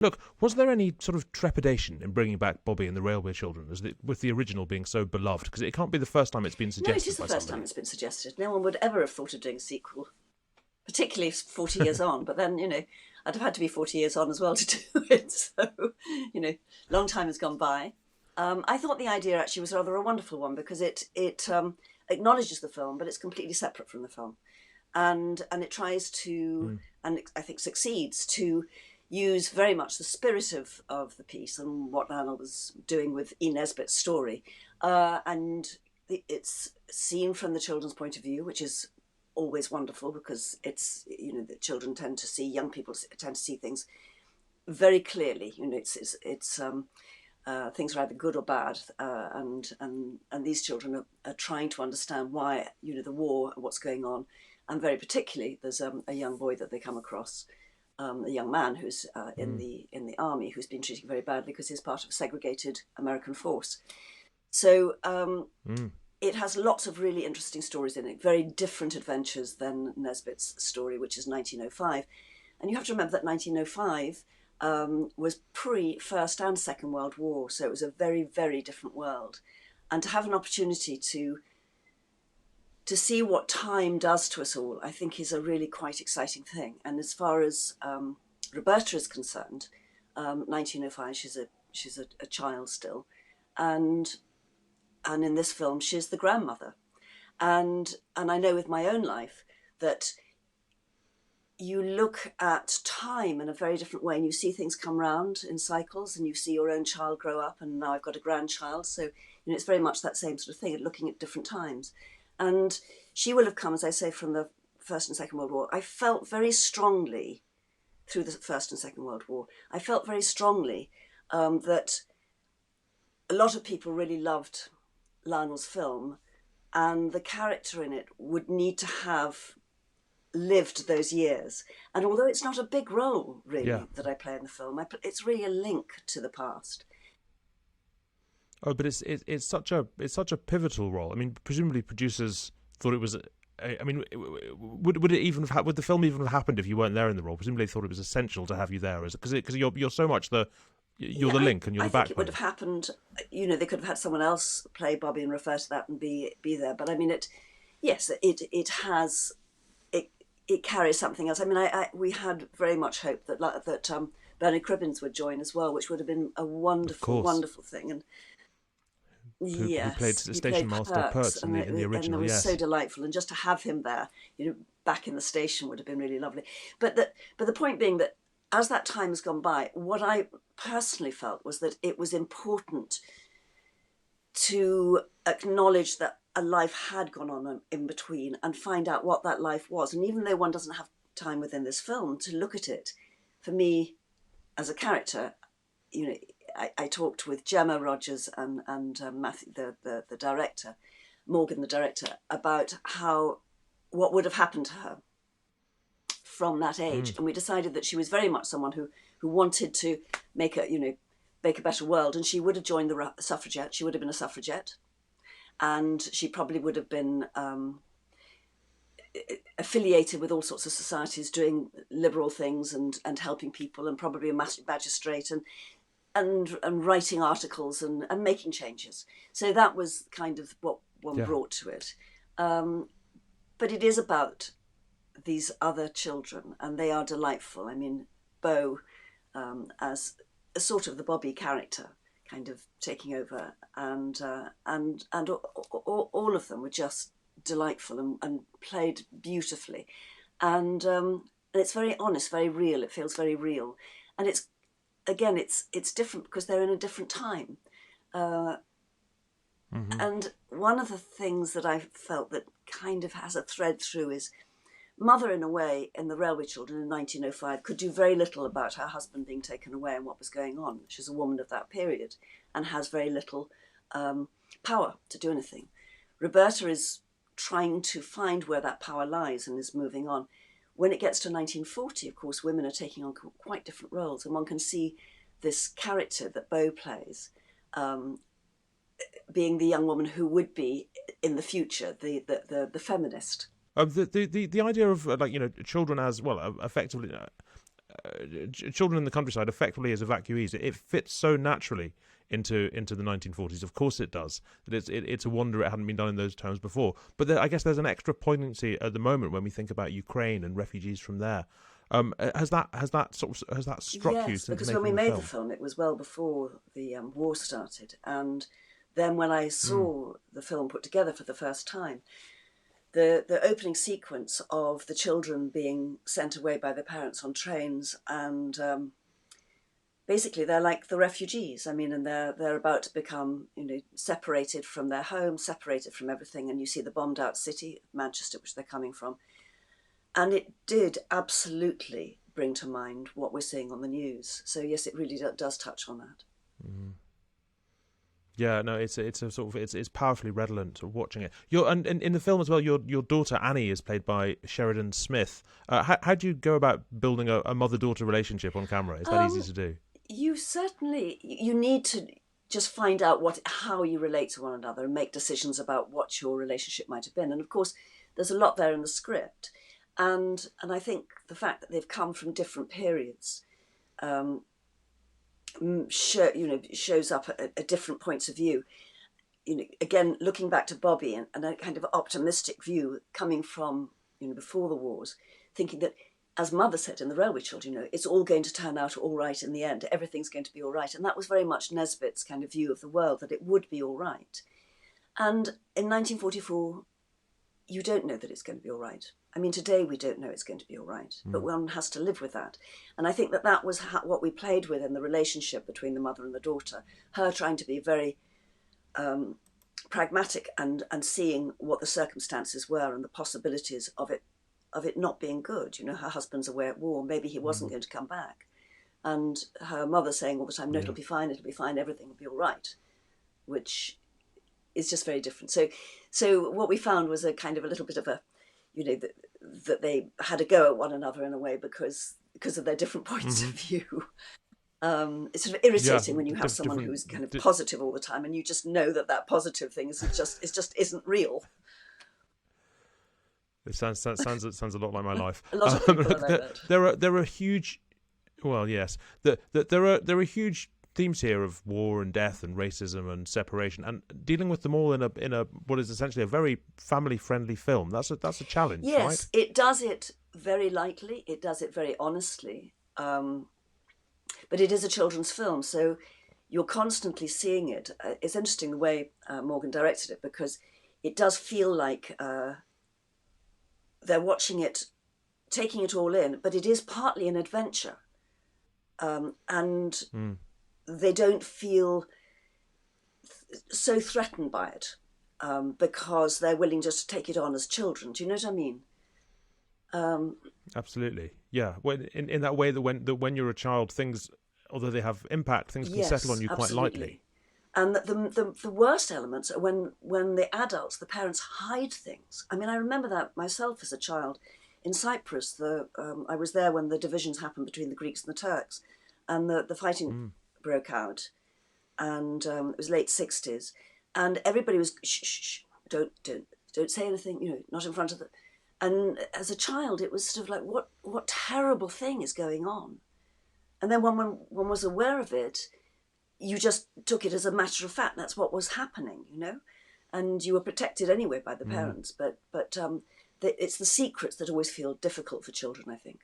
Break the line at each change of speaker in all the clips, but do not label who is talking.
Look, was there any sort of trepidation in bringing back Bobby and the Railway Children, with the original being so beloved? Because it can't be the first time it's been
No, it is
suggested
the
by
first time
somebody.
it's been suggested. No one would ever have thought of doing a sequel, particularly 40 years on. But then, I'd have had to be 40 years on as well to do it. So, long time has gone by. I thought the idea actually was rather a wonderful one because it acknowledges the film, but it's completely separate from the film, and it tries to,
Mm.
and I think succeeds to use very much the spirit of the piece and what Lionel was doing with E. Nesbit's story, and it's seen from the children's point of view, which is always wonderful because it's the children tend to see, young people tend to see things very clearly. It's things are either good or bad, and these children are trying to understand why the war and what's going on, and very particularly there's a young boy that they come across, a young man who's in
Mm.
the army, who's been treated very badly because he's part of a segregated American force. So
Mm.
it has lots of really interesting stories in it, very different adventures than Nesbitt's story, which is 1905. And you have to remember that 1905 was pre-First and Second World War, so it was a very, very different world. And to have an opportunity to see what time does to us all, I think is a really quite exciting thing. And as far as Roberta is concerned, 1905, she's a child still, and in this film she's the grandmother, and I know with my own life that you look at time in a very different way and you see things come round in cycles and you see your own child grow up, and now I've got a grandchild, so it's very much that same sort of thing, looking at different times. And she will have come, as I say, from the First and Second World War. I felt very strongly through the First and Second World War, I felt very strongly that a lot of people really loved Lionel's film, and the character in it would need to have lived those years. And although it's not a big role
Yeah.
really that I play in the film, it's really a link to the past.
Oh, but it's such a pivotal role. I mean, presumably producers thought it was. I mean, would it even would the film even have happened if you weren't there in the role? Presumably, they thought it was essential to have you there, because you're so much you're
Yeah,
the link and you're
I
the
think it would
backbone.
have happened. They could have had someone else play Bobby and refer to that and be there. But I mean, yes, it has it carries something else. I mean, we had very much hoped that Bernard Cribbins would join as well, which would have been a
Of
wonderful,
course,
wonderful thing. And
who played
yes, he
Station
played
Master
Perks,
Pertz
and
in the
it
original.
was so
Yes,
delightful. And just to have him there, back in the station would have been really lovely. But the point being that as that time has gone by, what I personally felt was that it was important to acknowledge that a life had gone on in between and find out what that life was. And even though one doesn't have time within this film to look at it, for me as a character, you know, I talked with Gemma Rogers and Matthew, the director, Morgan, the director, about what would have happened to her from that age,
mm.
and we decided that she was very much someone who wanted to make make a better world, and she would have joined the suffragette. She would have been a suffragette, and she probably would have been affiliated with all sorts of societies, doing liberal things and helping people, and probably a magistrate and writing articles and making changes. So that was kind of what one
Yeah.
brought to it. But it is about these other children, and they are delightful. I mean, Beau, as a sort of the Bobby character, kind of taking over, and all of them were just delightful and played beautifully, and it's very honest, very real. It feels very real, and it's different because they're in a different time. Uh,
Hmm.
and one of the things that I felt that kind of has a thread through is Mother, in a way, in The Railway Children in 1905, could do very little about her husband being taken away and what was going on. She's a woman of that period and has very little power to do anything. Roberta is trying to find where that power lies and is moving on. When it gets to 1940, of course, women are taking on quite different roles, and one can see this character that Beau plays being the young woman who would be in the future the feminist.
The idea of children as well, effectively. children in the countryside effectively as evacuees. It fits so naturally into the 1940s. Of course it does. It's a wonder it hadn't been done in those terms before. But I guess there's an extra poignancy at the moment when we think about Ukraine and refugees from there. Has that struck you
Yes,
since
because when
making
we
the
made
film?
the film, it was well before the war started. And then when I
Mm,
saw the film put together for the first time, the opening sequence of the children being sent away by their parents on trains, and basically they're like the refugees. I mean, and they're about to become, separated from their home, separated from everything, and you see the bombed out city, Manchester, which they're coming from, and it did absolutely bring to mind what we're seeing on the news. So yes, it really does touch on that.
mm. Yeah, no, it's a sort of it's powerfully redolent of watching it. And in the film as well, your daughter Annie is played by Sheridan Smith. How do you go about building a mother daughter relationship on camera? Is that easy
Um,
to do?
you need to just find out how you relate to one another and make decisions about what your relationship might have been. And of course, there's a lot there in the script, and I think the fact that they've come from different periods um, shows up at different points of view. Again, looking back to Bobby and a kind of optimistic view coming from before the wars, thinking that, as Mother said in The Railway Children, it's all going to turn out all right in the end. Everything's going to be all right, and that was very much Nesbitt's kind of view of the world, that it would be all right. And in 1944, you don't know that it's going to be all right. I mean, today we don't know it's going to be all right, but
Mm.
one has to live with that. And I think that was what we played with in the relationship between the mother and the daughter. Her trying to be very pragmatic and seeing what the circumstances were and the possibilities of it not being good. Her husband's away at war. Maybe he wasn't
Mm.
going to come back. And her mother saying all the time, no,
Yeah.
it'll be fine, everything will be all right, which is just very different. So what we found was a kind of a little bit of a, that they had a go at one another in a way because of their different points of
Hmm.
view. It's sort of
Yeah.
irritating when you have someone
Different.
who's kind of positive all the time, and you just know that positive thing is just isn't real.
It sounds a lot like my life.
A lot of people are
Look,
like that.
there are huge. Well, yes, there are huge themes here of war and death and racism and separation, and dealing with them all in a what is essentially a very family friendly film. That's a challenge, right?
Yes, it does it very lightly. It does it very honestly. But it is a children's film, so you're constantly seeing it. It's interesting the way Morgan directed it, because it does feel like they're watching it, taking it all in, but it is partly an adventure. And
Mm.
they don't feel so threatened by it because they're willing just to take it on as children. Do you know what I mean?
Absolutely, yeah. In that way that when you're a child, things, although they have impact, things can settle on
Yes,
you quite lightly.
absolutely. And the worst elements are when the adults, the parents, hide things. I mean, I remember that myself as a child in Cyprus. I was there when the divisions happened between the Greeks and the Turks, and the fighting
Mm.
broke out, and it was late 60s, and everybody was shh, shh, shh, don't say anything, not in front of the. And as a child, it was sort of like, what terrible thing is going on? And then when one was aware of it, you just took it as a matter of fact. That's what was happening. And you were protected anyway by the
Mm.
parents. But it's the secrets that always feel difficult for children, I think.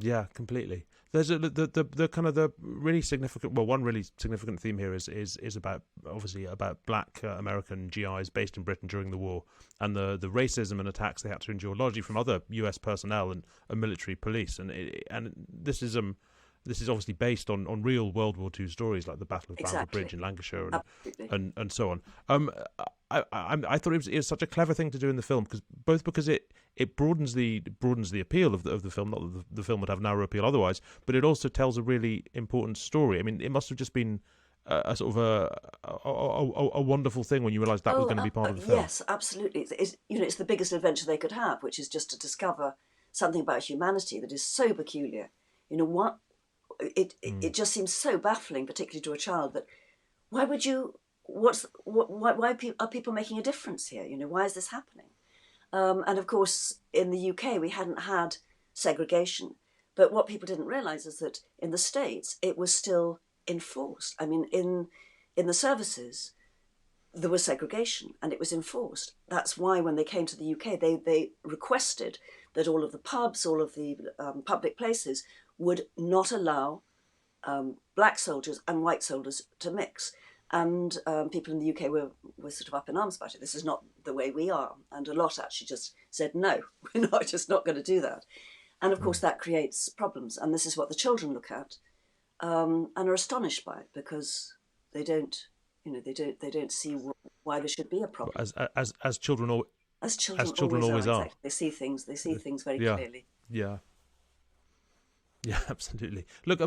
Yeah, completely. There's the kind of the really significant, well, one really significant theme here is about, obviously, about black American GIs based in Britain during the war, and the racism and attacks they had to endure largely from other US personnel and military police, and this is obviously based on real World War II stories like the Battle of Bramber Bridge
Exactly.
in Lancashire
Absolutely.
and so on. I thought it was such a clever thing to do in the film, because it broadens the appeal of the film. Not that the film would have narrow appeal otherwise, but it also tells a really important story. I mean, it must have just been a sort of a wonderful thing when you realised that was going to be part of the film.
Yes, absolutely. It's the biggest adventure they could have, which is just to discover something about humanity that is so peculiar. What
Mm.
it just seems so baffling, particularly to a child, that why would you? Why are people making a difference here? Why is this happening? And of course, in the UK, we hadn't had segregation. But what people didn't realise is that in the States, it was still enforced. I mean, in the services, there was segregation and it was enforced. That's why when they came to the UK, they requested that all of the pubs, all of the public places would not allow black soldiers and white soldiers to mix. And people in the UK were sort of up in arms about it. This is not the way we are. And a lot actually just said, no, we're not going to do that. And of course, that creates problems. And this is what the children look at and are astonished by it, because they don't see why there should be a problem.
As children,
As children,
always are.
exactly. They see things very clearly.
Yeah. Yeah, absolutely. Look,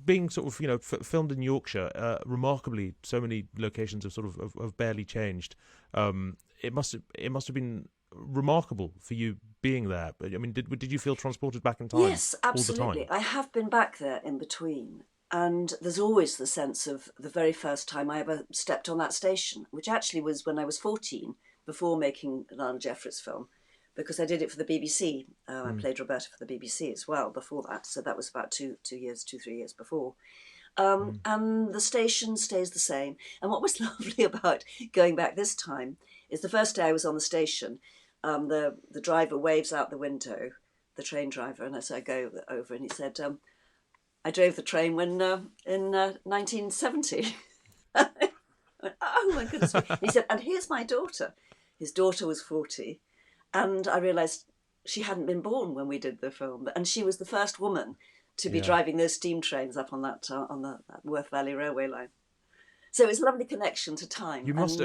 being sort of filmed in Yorkshire, remarkably, so many locations have sort of have barely changed. It must have been remarkable for you being there. I mean, did you feel transported back in time?
Yes, absolutely.
All the time?
I have been back there in between, and there's always the sense of the very first time I ever stepped on that station, which actually was when I was 14, before making Lionel Jeffries' film, because I did it for the BBC. I played Roberta for the BBC as well before that, so that was about 3 years before. And the station stays the same. And what was lovely about going back this time is the first day I was on the station, the driver waves out the window, the train driver, and as I go over, and he said, I drove the train when in 1970. Oh my goodness. He said, and here's my daughter. His daughter was 40. And I realised she hadn't been born when we did the film. And she was the first woman to be driving those steam trains up on that that Worth Valley Railway line. So it's a lovely connection to time.
You must,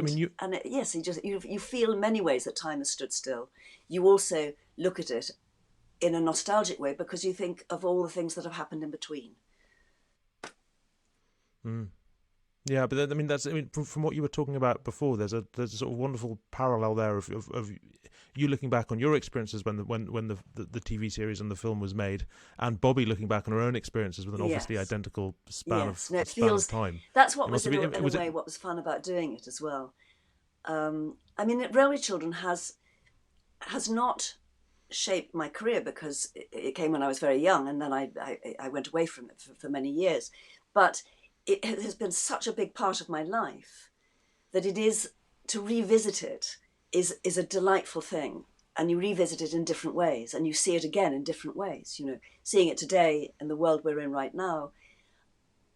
yes, you feel in many ways that time has stood still. You also look at it in a nostalgic way because you think of all the things that have happened in between.
Yeah, but from what you were talking about before, there's a sort of wonderful parallel there of you looking back on your experiences when the TV series and the film was made, and Bobby looking back on her own experiences with an obviously identical span of time.
That's what was in a way what was fun about doing it as well. Railway Children has not shaped my career because it came when I was very young, and then I went away from it for many years, but it has been such a big part of my life that it is, to revisit it is a delightful thing. And you revisit it in different ways and you see it again in different ways, seeing it today in the world we're in right now.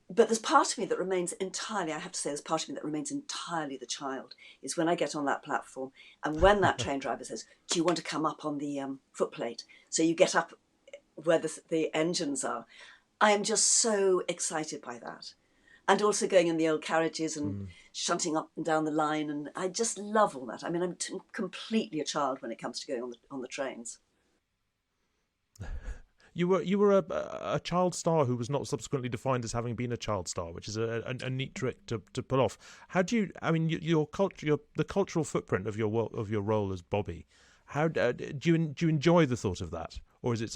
But there's part of me that remains entirely, I have to say, there's part of me that remains entirely the child, is when I get on that platform and when that train driver says, do you want to come up on the footplate? So you get up where the engines are. I am just so excited by that. And also going in the old carriages and shunting up and down the line. And I just love all that. I'm completely a child when it comes to going on the trains.
You were a child star who was not subsequently defined as having been a child star, which is a neat trick to pull off. How do you? I mean, the cultural footprint of your role as Bobby. How do you enjoy the thought of that, or is it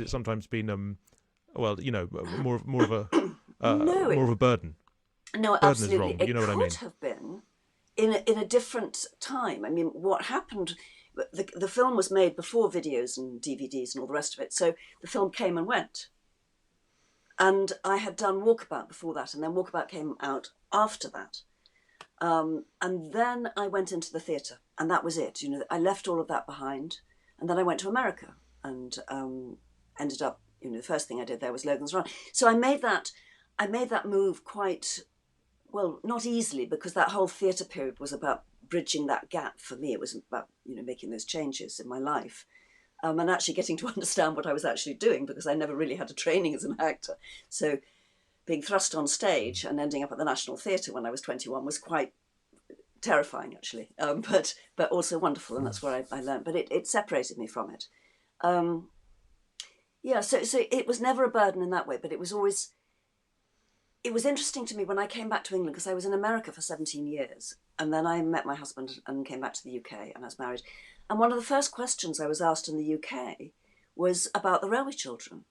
sometimes been more of a more of a burden?
No,
burden
absolutely.
Is wrong, but you know what I mean.
It could have been in a different time. I mean, what happened? The film was made before videos and DVDs and all the rest of it, so the film came and went. And I had done Walkabout before that, and then Walkabout came out after that. And then I went into the theatre, and that was it. I left all of that behind, and then I went to America and ended up. The first thing I did there was Logan's Run. So I made that move quite. Well, not easily, because that whole theatre period was about bridging that gap for me. It was about, making those changes in my life and actually getting to understand what I was actually doing, because I never really had a training as an actor. So being thrust on stage and ending up at the National Theatre when I was 21 was quite terrifying, actually, but also wonderful, and that's where I learned. But it separated me from it. So it was never a burden in that way, but it was always... It was interesting to me when I came back to England, because I was in America for 17 years. And then I met my husband and came back to the UK, and I was married. And one of the first questions I was asked in the UK was about the Railway Children.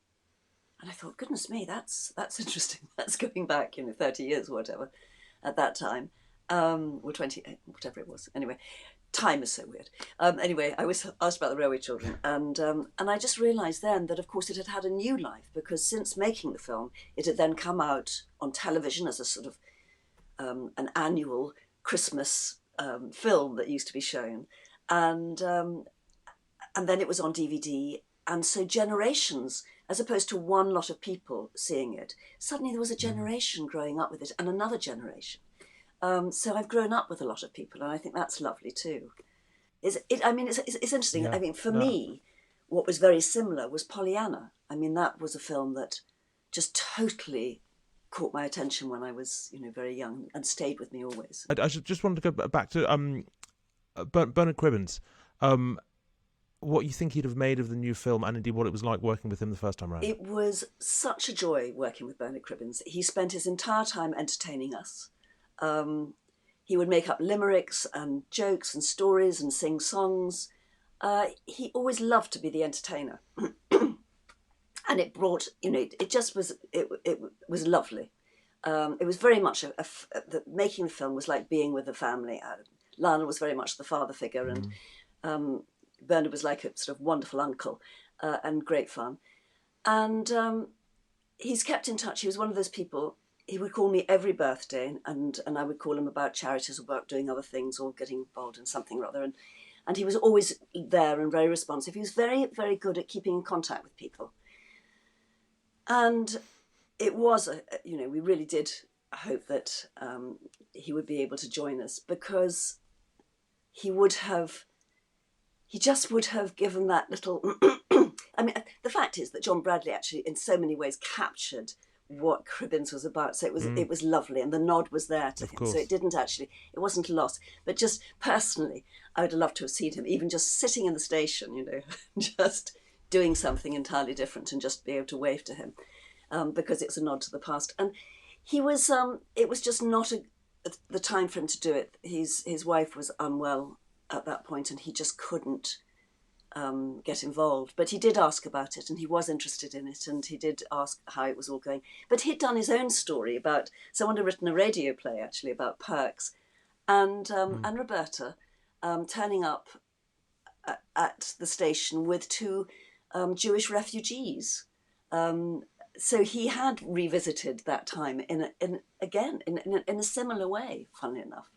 And I thought, goodness me, that's interesting. That's going back, 30 years or whatever at that time, or 20, whatever it was. Anyway, Time is so weird. Anyway, I was asked about the Railway Children, and I just realised then that, of course, it had had a new life, because since making the film, it had then come out on television as a sort of an annual Christmas film that used to be shown, and then it was on DVD, and so generations, as opposed to one lot of people seeing it, suddenly there was a generation growing up with it, and another generation. So I've grown up with a lot of people, and I think that's lovely too. It's interesting.
Yeah.
I mean, for
No.
me, what was very similar was Pollyanna. I mean, that was a film that just totally caught my attention when I was, very young, and stayed with me always.
I just wanted to go back to Bernard Cribbins. Um, what you think he'd have made of the new film, and indeed what it was like working with him the first time around.
It was such a joy working with Bernard Cribbins. He spent his entire time entertaining us. He would make up limericks and jokes and stories and sing songs. He always loved to be the entertainer. And it brought, it just was, it was lovely. It was very much, making the film was like being with the family. Lionel was very much the father figure, and Bernard was like a sort of wonderful uncle, and great fun. And he's kept in touch. He was one of those people. He would call me every birthday, and I would call him about charities or about doing other things or getting involved in something or other. And he was always there and very responsive. He was very, very good at keeping in contact with people. And it was, we really did hope that he would be able to join us, because he just would have given that little... I mean, the fact is that John Bradley actually, in so many ways, captured what Cribbins was about. So it was lovely, and the nod was there to him. So it wasn't a loss. But just personally, I would have loved to have seen him even just sitting in the station, just doing something entirely different, and just be able to wave to him, because it's a nod to the past. And he was, it was just not the time for him to do it. His wife was unwell at that point, and he just couldn't get involved. But he did ask about it, and he was interested in it, and he did ask how it was all going. But he'd done his own story about, someone had written a radio play actually about Perks, and Roberta turning up at the station with two Jewish refugees. So he had revisited that time in a similar way, funnily enough.